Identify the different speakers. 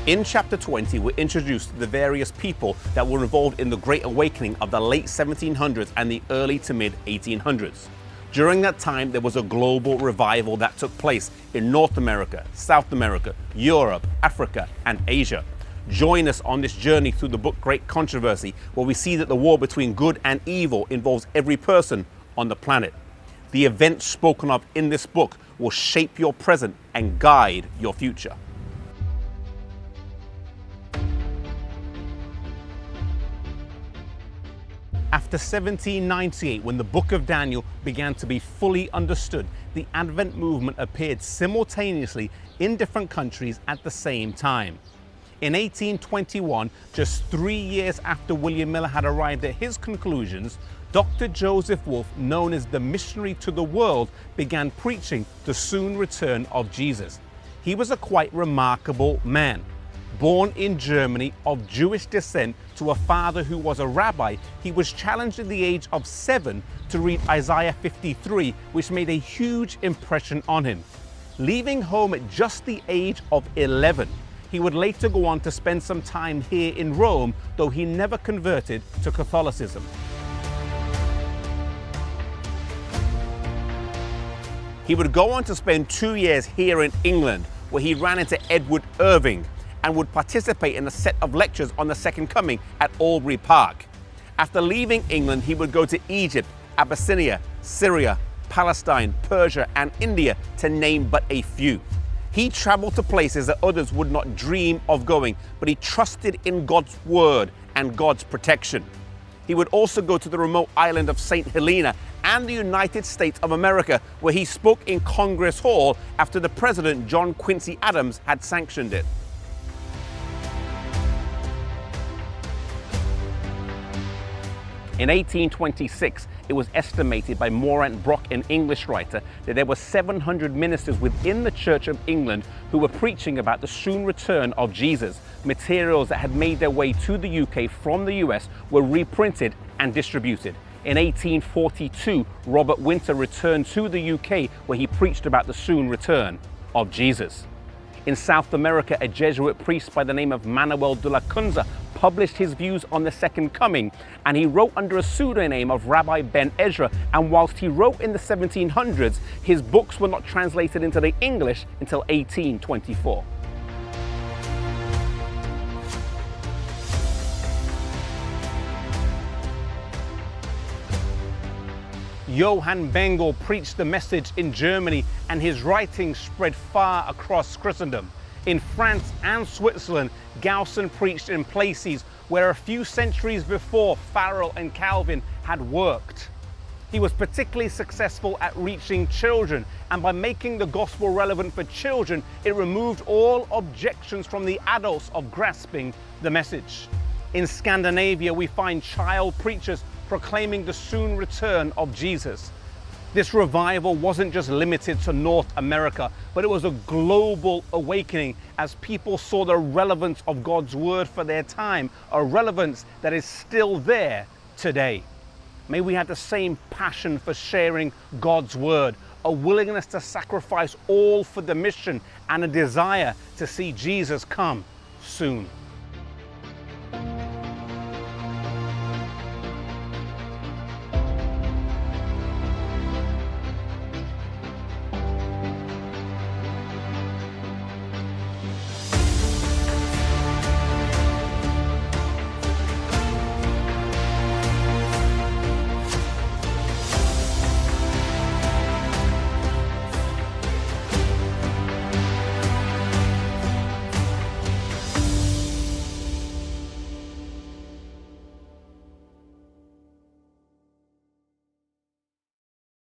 Speaker 1: In chapter 20, we're introduced to the various people that were involved in the Great Awakening of the late 1700s and the early to mid 1800s. During that time, there was a global revival that took place in North America, South America, Europe, Africa, and Asia. Join us on this journey through the book Great Controversy, where we see that the war between good and evil involves every person on the planet. The events spoken of in this book will shape your present and guide your future. After 1798, when the book of Daniel began to be fully understood, the Advent movement appeared simultaneously in different countries at the same time. In 1821, just 3 years after William Miller had arrived at his conclusions, Dr. Joseph Wolf, known as the missionary to the world, began preaching the soon return of Jesus. He was a quite remarkable man. Born in Germany of Jewish descent to a father who was a rabbi, he was challenged at the age of 7 to read Isaiah 53, which made a huge impression on him. Leaving home at just the age of 11, he would later go on to spend some time here in Rome, though he never converted to Catholicism. He would go on to spend 2 years here in England, where he ran into Edward Irving and would participate in a set of lectures on the Second Coming at Albury Park. After leaving England, he would go to Egypt, Abyssinia, Syria, Palestine, Persia, and India, to name but a few. He traveled to places that others would not dream of going, but he trusted in God's word and God's protection. He would also go to the remote island of St. Helena and the United States of America, where he spoke in Congress Hall after the President John Quincy Adams had sanctioned it. In 1826, it was estimated by Morant Brock, an English writer, that there were 700 ministers within the Church of England who were preaching about the soon return of Jesus. Materials that had made their way to the UK from the US were reprinted and distributed. In 1842, Robert Winter returned to the UK, where he preached about the soon return of Jesus. In South America, a Jesuit priest by the name of Manuel de la Cunza published his views on the Second Coming, and he wrote under a pseudonym of Rabbi Ben Ezra, and whilst he wrote in the 1700s, his books were not translated into the English until 1824. Johann Bengel preached the message in Germany, and his writings spread far across Christendom. In France and Switzerland, Gaussen preached in places where a few centuries before Farel and Calvin had worked. He was particularly successful at reaching children, and by making the gospel relevant for children, it removed all objections from the adults of grasping the message. In Scandinavia, we find child preachers proclaiming the soon return of Jesus. This revival wasn't just limited to North America, but it was a global awakening as people saw the relevance of God's word for their time, a relevance that is still there today. May we have the same passion for sharing God's word, a willingness to sacrifice all for the mission, and a desire to see Jesus come soon.